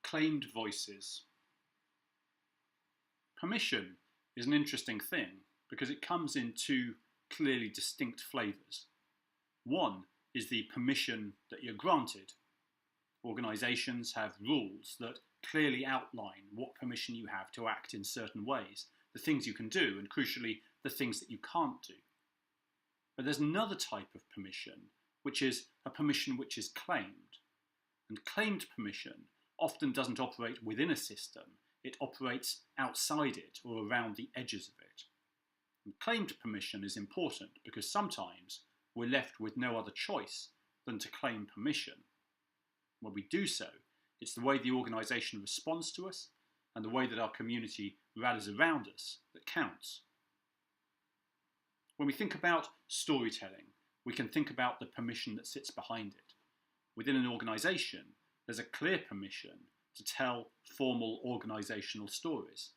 Claimed voices. Permission is an interesting thing because it comes in two clearly distinct flavours. One is the permission that you're granted. Organisations have rules that clearly outline what permission you have to act in certain ways, the things you can do, and crucially, the things that you can't do. But there's another type of permission, which is a permission which is claimed. And claimed permission often doesn't operate within a system, it operates outside it or around the edges of it. And claimed permission is important because sometimes we're left with no other choice than to claim permission. When we do so, it's the way the organisation responds to us and the way that our community rallies around us that counts. When we think about storytelling, we can think about the permission that sits behind it. Within an organisation, there's a clear permission to tell formal organisational stories.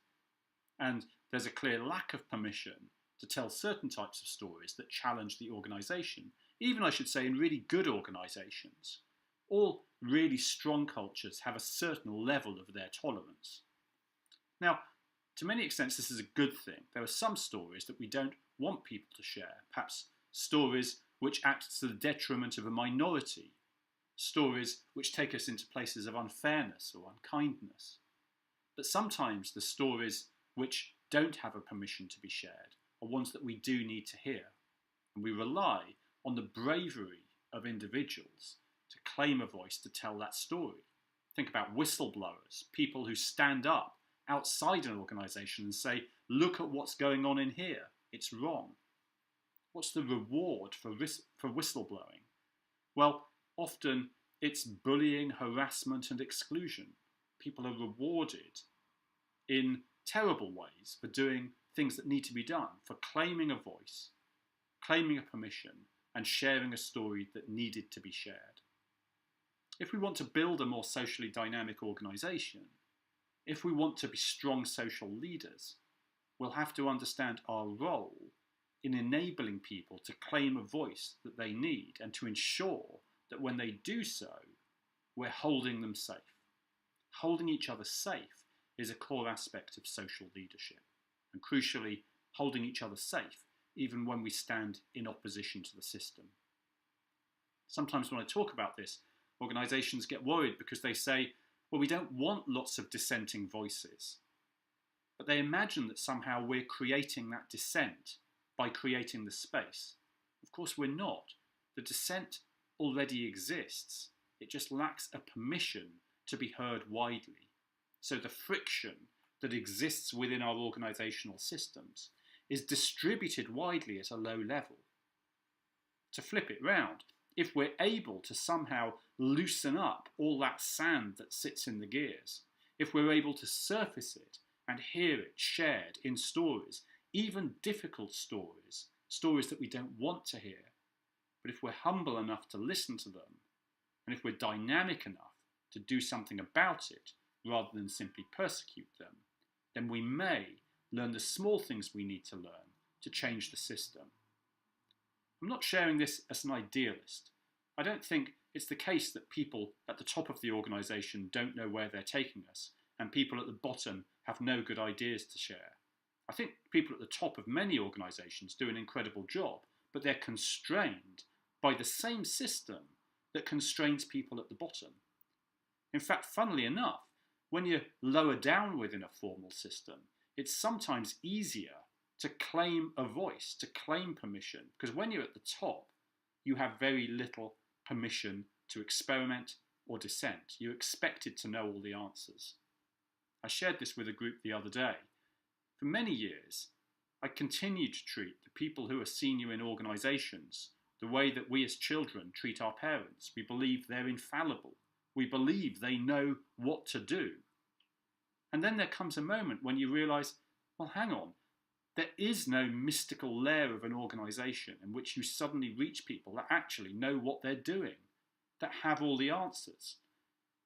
And there's a clear lack of permission to tell certain types of stories that challenge the organisation, even I should say in really good organisations. All really strong cultures have a certain level of their tolerance. Now, to many extents, this is a good thing. There are some stories that we don't want people to share, perhaps stories which act to the detriment of a minority, stories which take us into places of unfairness or unkindness. But sometimes the stories which don't have a permission to be shared are ones that we do need to hear, and we rely on the bravery of individuals to claim a voice to tell that story. Think about whistleblowers, people who stand up outside an organisation and say, look at what's going on in here, it's wrong. What's the reward for whistleblowing? Well, often it's bullying, harassment and exclusion. People are rewarded in terrible ways for doing things that need to be done, for claiming a voice, claiming a permission and sharing a story that needed to be shared. If we want to build a more socially dynamic organisation, if we want to be strong social leaders, we'll have to understand our role in enabling people to claim a voice that they need and to ensure that when they do so, we're holding them safe. Holding each other safe is a core aspect of social leadership, and crucially, holding each other safe even when we stand in opposition to the system. Sometimes when I talk about this, organisations get worried because they say, well, we don't want lots of dissenting voices. But they imagine that somehow we're creating that dissent by creating the space. Of course we're not. The dissent already exists. It just lacks a permission to be heard widely. So the friction that exists within our organisational systems is distributed widely at a low level. To flip it round, if we're able to somehow loosen up all that sand that sits in the gears, if we're able to surface it and hear it shared in stories, even difficult stories, stories that we don't want to hear, but if we're humble enough to listen to them, and if we're dynamic enough to do something about it rather than simply persecute them, then we may learn the small things we need to learn to change the system. I'm not sharing this as an idealist. I don't think it's the case that people at the top of the organisation don't know where they're taking us, and people at the bottom have no good ideas to share. I think people at the top of many organisations do an incredible job, but they're constrained by the same system that constrains people at the bottom. In fact, funnily enough, when you're lower down within a formal system, it's sometimes easier to claim a voice, to claim permission, because when you're at the top, you have very little permission to experiment or dissent. You're expected to know all the answers. I shared this with a group the other day. For many years, I continued to treat the people who are senior in organisations the way that we as children treat our parents. We believe they're infallible. We believe they know what to do. And then there comes a moment when you realise, well, hang on, there is no mystical layer of an organisation in which you suddenly reach people that actually know what they're doing, that have all the answers.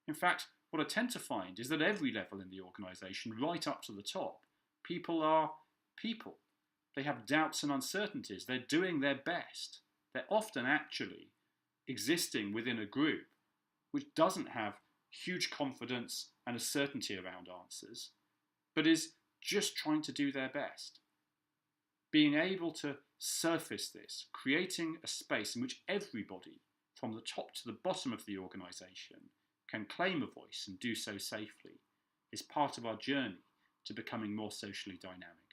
In fact, what I tend to find is that every level in the organisation, right up to the top, people are people. They have doubts and uncertainties. They're doing their best. They're often actually existing within a group which doesn't have huge confidence and a certainty around answers, but is just trying to do their best. Being able to surface this, creating a space in which everybody, from the top to the bottom of the organisation, can claim a voice and do so safely, is part of our journey to becoming more socially dynamic.